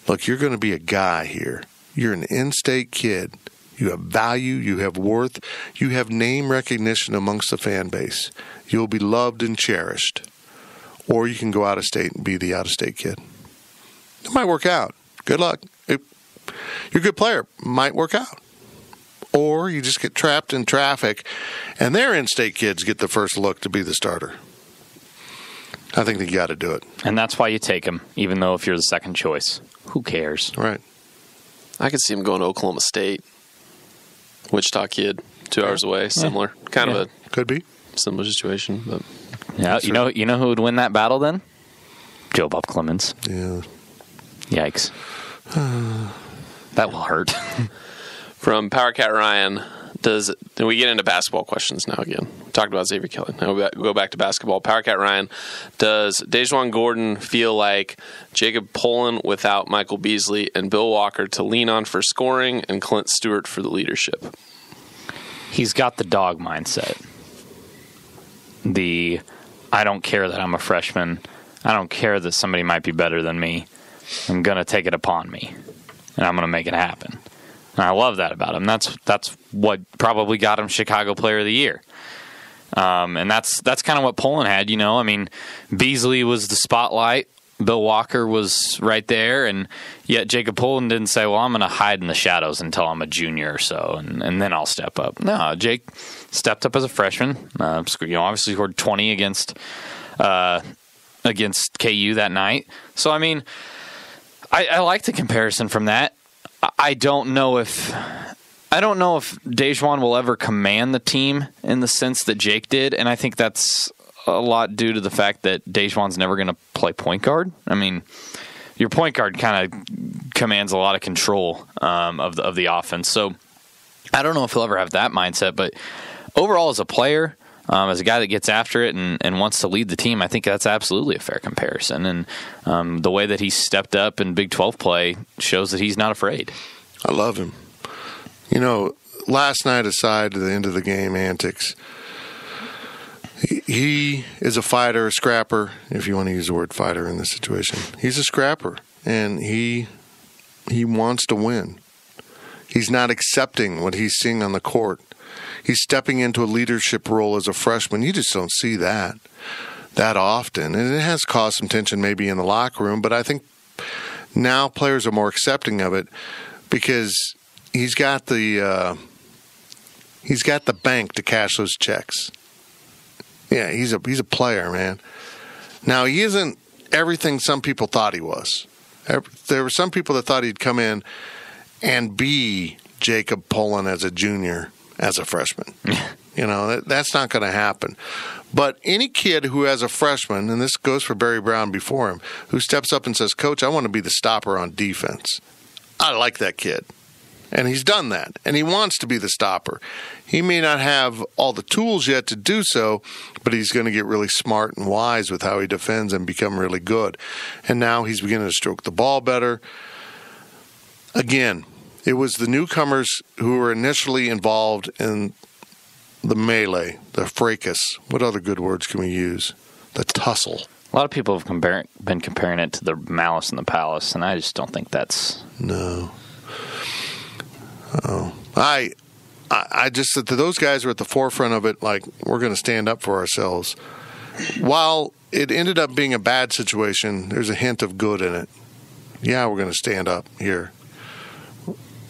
Look, you're going to be a guy here. You're an in-state kid. You have value. You have worth. You have name recognition amongst the fan base. You'll be loved and cherished. Or you can go out of state and be the out-of-state kid. It might work out. Good luck. You're a good player. Might work out. Or you just get trapped in traffic, and their in-state kids get the first look to be the starter. I think they got to do it. And that's why you take him, even though if you're the second choice. Who cares? Right. I could see him going to Oklahoma State. Wichita kid, 2 hours away, similar. Kind of a could be similar situation. But yeah, you know who would win that battle then? Joe Bob Clemens. Yeah. Yikes. That will hurt. From Power Cat Ryan, we get into basketball questions now again. We talked about Xavier Kelly. Now we go back to basketball. Power Cat Ryan, does Dejuan Gordon feel like Jacob Pullen without Michael Beasley and Bill Walker to lean on for scoring and Clint Stewart for the leadership? He's got the dog mindset. I don't care that I'm a freshman. I don't care that somebody might be better than me. I'm going to take it upon me, and I'm going to make it happen. And I love that about him. That's what probably got him Chicago Player of the Year. And that's kind of what Pullen had, I mean, Beasley was the spotlight. Bill Walker was right there, and yet Jacob Pullen didn't say, well, I'm going to hide in the shadows until I'm a junior or so, and then I'll step up. No, Jake stepped up as a freshman. Obviously scored 20 against KU that night. So, I mean, I like the comparison from that. I don't know if Dejuan will ever command the team in the sense that Jake did, and I think that's a lot due to the fact that Dejuan's never going to play point guard. I mean, your point guard kind of commands a lot of control of the offense. So I don't know if he'll ever have that mindset, but overall as a player, as a guy that gets after it and wants to lead the team, I think that's absolutely a fair comparison. And the way that he stepped up in Big 12 play shows that he's not afraid. I love him. Last night, aside to the end of the game antics, he is a fighter, a scrapper, if you want to use the word fighter in this situation. He's a scrapper, and he wants to win. He's not accepting what he's seeing on the court. He's stepping into a leadership role as a freshman. You just don't see that often. And it has caused some tension maybe in the locker room, but I think now players are more accepting of it because he's got the bank to cash those checks. Yeah, he's a player, man. Now, he isn't everything some people thought he was. There were some people that thought he'd come in and be Jacob Pullen as a junior, as a freshman. That's not going to happen. But any kid who as a freshman, and this goes for Barry Brown before him, who steps up and says, Coach, I want to be the stopper on defense. I like that kid. And he's done that. And he wants to be the stopper. He may not have all the tools yet to do so, but he's going to get really smart and wise with how he defends and become really good. And now he's beginning to stroke the ball better. Again, it was the newcomers who were initially involved in the melee, the fracas. What other good words can we use? The tussle. A lot of people have been comparing it to the Malice in the Palace, and I just don't think that's... No. Oh, I just that those guys were at the forefront of it. Like, we're going to stand up for ourselves. While it ended up being a bad situation, there's a hint of good in it. Yeah, we're going to stand up here.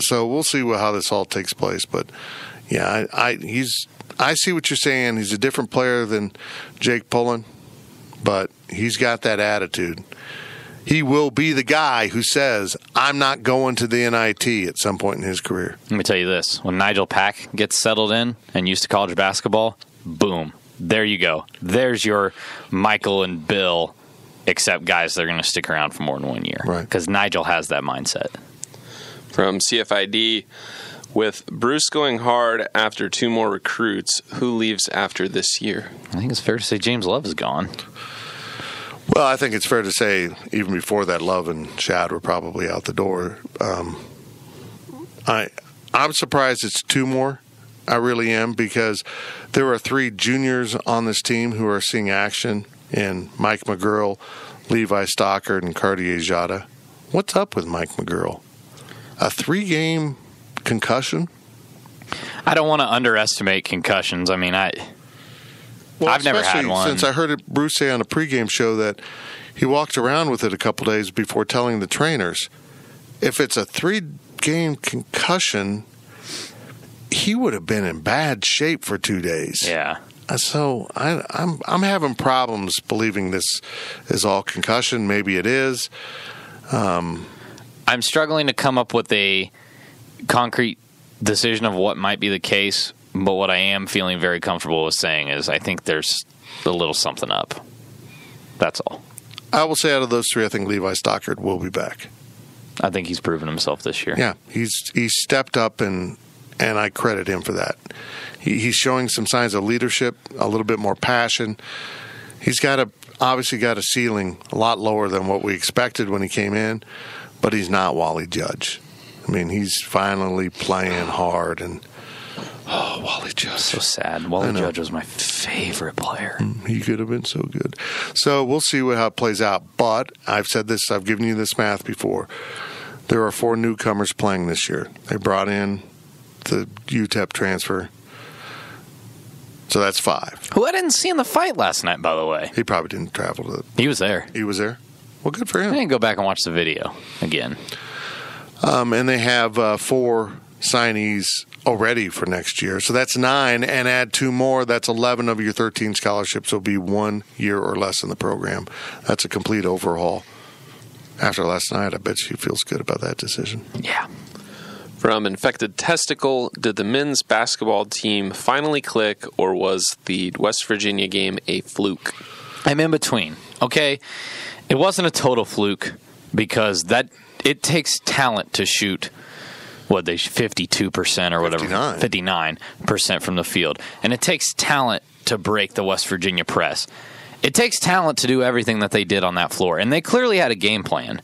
So we'll see how this all takes place. But yeah, I see what you're saying. He's a different player than Jake Pullen, but he's got that attitude. He will be the guy who says, I'm not going to the NIT at some point in his career. Let me tell you this. When Nigel Pack gets settled in and used to college basketball, boom, there you go. There's your Michael and Bill except guys that are going to stick around for more than 1 year. Right. Because Nigel has that mindset. From CFID, with Bruce going hard after 2 more recruits, who leaves after this year? I think it's fair to say James Love is gone. Well, I think it's fair to say even before that, Love and Shad were probably out the door. I'm surprised it's 2 more. I really am, because there are 3 juniors on this team who are seeing action in Mike McGurl, Levi Stockard, and Cartier Jada. What's up with Mike McGurl? A 3-game concussion? I don't want to underestimate concussions. I mean, I've never had one. Since I heard Bruce say on a pregame show that he walked around with it a couple days before telling the trainers, if it's a 3-game concussion, he would have been in bad shape for 2 days. Yeah. So I'm having problems believing this is all concussion. Maybe it is. I'm struggling to come up with a concrete decision of what might be the case, but what I am feeling very comfortable with saying is I think there's a little something up. That's all. I will say out of those 3, I think Levi Stockard will be back. I think he's proven himself this year. Yeah, he's stepped up, and I credit him for that. He's showing some signs of leadership, a little bit more passion. He's obviously got a ceiling a lot lower than what we expected when he came in, but he's not Wally Judge. I mean, he's finally playing hard, and Wally Judge. So sad. Wally Judge was my favorite player. He could have been so good. So we'll see how it plays out. But I've said this, I've given you this math before. There are 4 newcomers playing this year. They brought in the UTEP transfer. So that's 5. Who I didn't see in the fight last night, by the way. He probably didn't travel to He was there. He was there? Well, good for him. I didn't go back and watch the video again. And they have 4 signees already for next year. So that's 9, and add 2 more. That's 11 of your 13 scholarships will be 1 year or less in the program. That's a complete overhaul. After last night, I bet she feels good about that decision. Yeah. From Infected Testicle, did the men's basketball team finally click, or was the West Virginia game a fluke? I'm in between. Okay, it wasn't a total fluke because it takes talent to shoot. 52% or whatever, 59% from the field, and it takes talent to break the West Virginia press. It takes talent to do everything that they did on that floor, and they clearly had a game plan.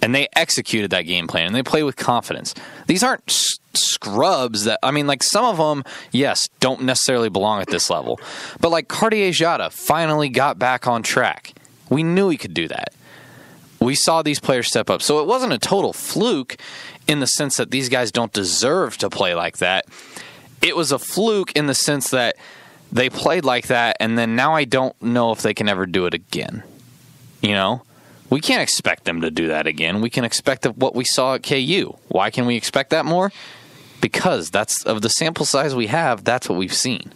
And they executed that game plan, and they play with confidence. These aren't scrubs that, I mean, like some of them, yes, don't necessarily belong at this level. But like Cartier Jada finally got back on track. We knew he could do that. We saw these players step up. So it wasn't a total fluke in the sense that these guys don't deserve to play like that. It was a fluke in the sense that they played like that, and then now I don't know if they can ever do it again. You know? We can't expect them to do that again. We can expect what we saw at KU. Why can we expect that more? Because that's of the sample size we have, that's what we've seen.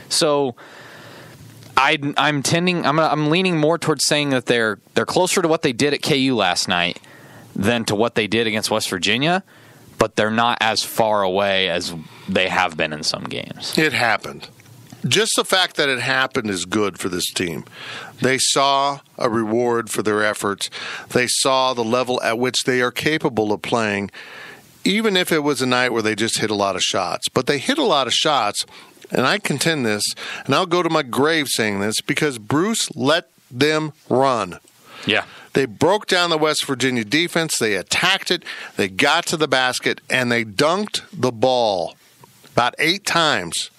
So I'm leaning more towards saying that they're closer to what they did at KU last night than to what they did against West Virginia, but they're not as far away as they have been in some games. It happened. Just the fact that it happened is good for this team. They saw a reward for their efforts. They saw the level at which they are capable of playing, even if it was a night where they just hit a lot of shots. But they hit a lot of shots, and I contend this, and I'll go to my grave saying this, because Bruce let them run. Yeah. They broke down the West Virginia defense. They attacked it. They got to the basket, and they dunked the ball about 8 times.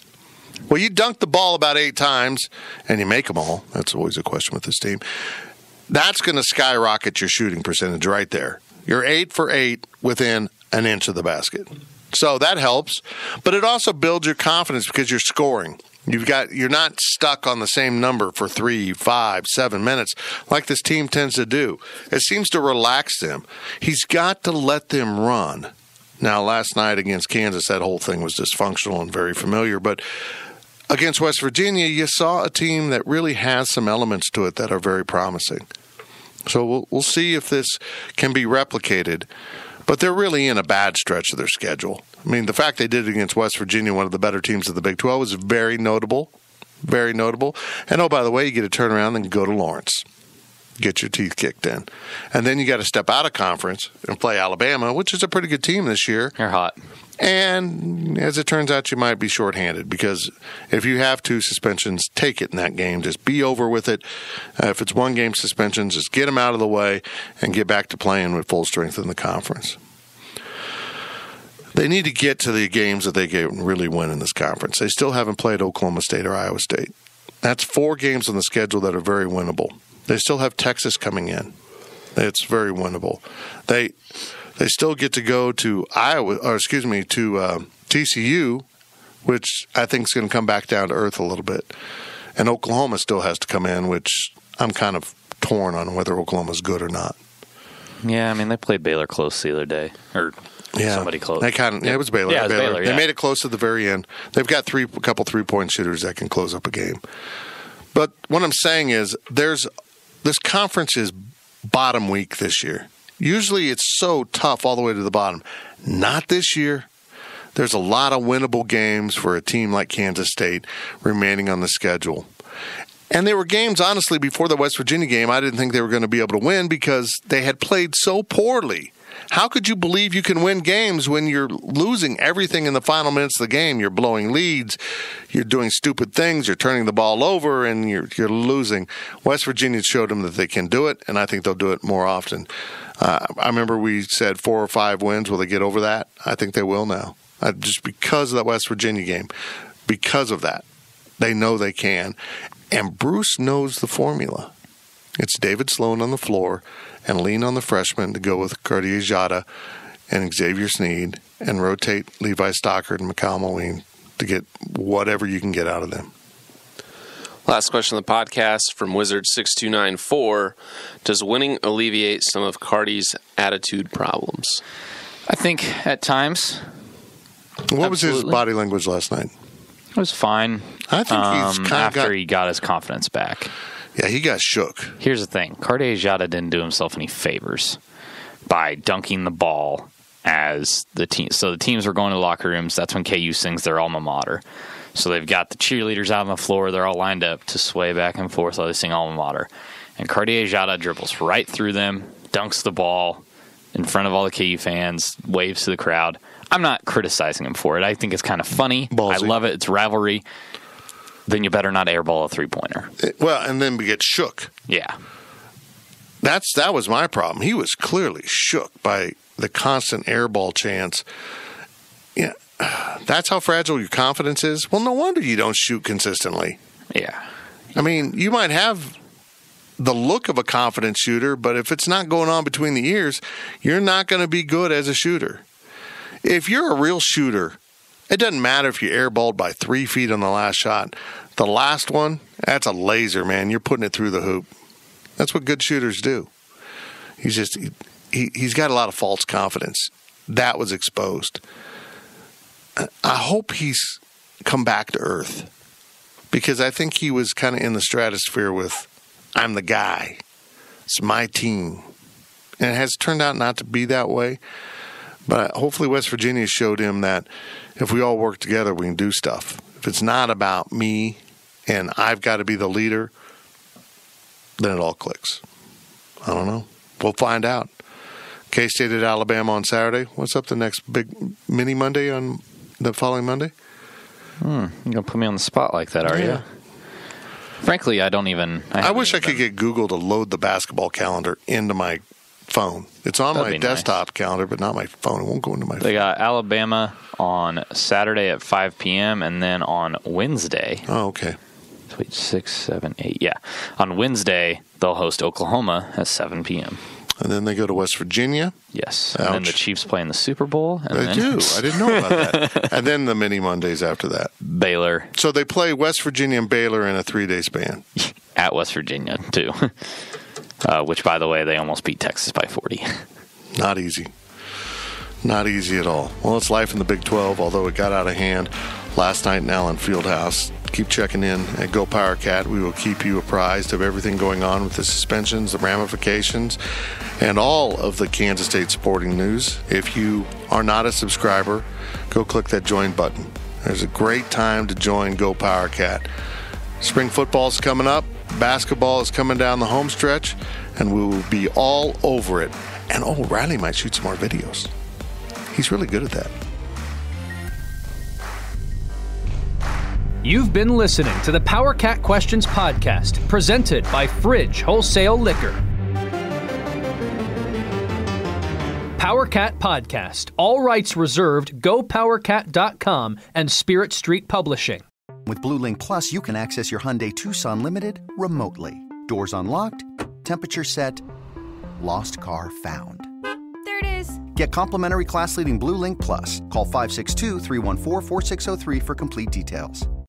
Well, you dunk the ball about 8 times, and you make them all. That's always a question with this team. That's going to skyrocket your shooting percentage right there. You're 8 for 8 within an inch of the basket. So that helps, but it also builds your confidence because you're scoring. You're not stuck on the same number for 3, 5, 7 minutes like this team tends to do. It seems to relax them. He's got to let them run. Now, last night against Kansas, that whole thing was dysfunctional and very familiar, but against West Virginia, you saw a team that really has some elements to it that are very promising. So we'll see if this can be replicated. But they're really in a bad stretch of their schedule. I mean, the fact they did it against West Virginia, one of the better teams of the Big 12, is very notable. Very notable. And, oh, by the way, you get to turn around and go to Lawrence. get your teeth kicked in. And then you got to step out of conference and play Alabama, which is a pretty good team this year. They're hot. And as it turns out, you might be shorthanded because if you have 2 suspensions, take it in that game. Just be over with it. If it's 1 game suspensions, just get them out of the way and get back to playing with full strength in the conference. They need to get to the games that they can really win in this conference. They still haven't played Oklahoma State or Iowa State. That's 4 games on the schedule that are very winnable. They still have Texas coming in. It's very winnable. They still get to go to TCU, which I think is going to come back down to earth a little bit. And Oklahoma still has to come in, which I'm kind of torn on whether Oklahoma's good or not. Yeah, I mean, they played Baylor close the other day. Somebody close. It was Baylor. Yeah, it was Baylor. They made it close at the very end. They've got a couple 3-point shooters that can close up a game. But what I'm saying is this conference is bottom week this year. Usually it's so tough all the way to the bottom. Not this year. There's a lot of winnable games for a team like Kansas State remaining on the schedule. And there were games, honestly, before the West Virginia game, I didn't think they were going to be able to win because they had played so poorly. How could you believe you can win games when you're losing everything in the final minutes of the game? You're blowing leads, you're doing stupid things, you're turning the ball over, and you're losing. West Virginia showed them that they can do it, and I think they'll do it more often. I remember we said 4 or 5 wins. Will they get over that? I think they will now. Just because of that West Virginia game, because of that, they know they can. And Bruce knows the formula. It's David Sloan on the floor and lean on the freshman to go with Cartier Jada and Xavier Sneed and rotate Levi Stockard and Mikal Moline to get whatever you can get out of them. Last question of the podcast from Wizard6294. Does winning alleviate some of Carty's attitude problems? I think at times. What was his body language last night? It was fine. I think he's kind of he got his confidence back. Yeah, he got shook. Here's the thing. Cartier Jada didn't do himself any favors by dunking the ball as the team. So the teams were going to the locker rooms. That's when KU sings their alma mater. So they've got the cheerleaders out on the floor. They're all lined up to sway back and forth while they sing alma mater. And Cartier Jada dribbles right through them, dunks the ball in front of all the KU fans, waves to the crowd. I'm not criticizing him for it. I think it's kind of funny. Ballsy. I love it. It's rivalry. Then you better not airball a three-pointer. Well, and then we get shook. Yeah. That was my problem. He was clearly shook by the constant airball chance. Yeah, that's how fragile your confidence is. Well, no wonder you don't shoot consistently. Yeah. I mean, you might have the look of a confident shooter, but if it's not going on between the ears, you're not going to be good as a shooter. If you're a real shooter, it doesn't matter if you airballed by 3 feet on the last shot. The last one, that's a laser, man. You're putting it through the hoop. That's what good shooters do. He's got a lot of false confidence. That was exposed. I hope he's come back to earth because I think he was kind of in the stratosphere with, I'm the guy. It's my team. And it has turned out not to be that way. But hopefully West Virginia showed him that if we all work together, we can do stuff. If it's not about me and I've got to be the leader, then it all clicks. I don't know. We'll find out. K-State at Alabama on Saturday. What's up the next big mini Monday on the following Monday? You're going to put me on the spot like that, are you? Frankly, I don't even... I wish I could get Google to load the basketball calendar into my phone. It's on my desktop calendar, but not my phone. It won't go into my phone. They got Alabama on Saturday at 5 p.m. and then on Wednesday. Oh, okay. Wait, 6, 7, 8. Yeah. On Wednesday, they'll host Oklahoma at 7 p.m. And then they go to West Virginia. Yes. And then the Chiefs play in the Super Bowl. And they do. I didn't know about that. And then the mini Mondays after that. Baylor. So they play West Virginia and Baylor in a 3-day span. At West Virginia, too. Which, by the way, they almost beat Texas by 40. Not easy. Not easy at all. Well, it's life in the Big 12, although it got out of hand last night in Allen Fieldhouse. Keep checking in at Go Power Cat. We will keep you apprised of everything going on with the suspensions, the ramifications, and all of the Kansas State sporting news. If you are not a subscriber, go click that join button. There's a great time to join Go Power Cat. Spring football's coming up. Basketball is coming down the home stretch, and we will be all over it. And Riley might shoot some more videos. He's really good at that. You've been listening to the Power Cat Questions podcast, presented by Fridge Wholesale Liquor. Power Cat Podcast. All rights reserved. GoPowerCat.com and Spirit Street Publishing. With Blue Link Plus, you can access your Hyundai Tucson Limited remotely. Doors unlocked, temperature set, lost car found. There it is. Get complimentary class-leading Blue Link Plus. Call 562-314-4603 for complete details.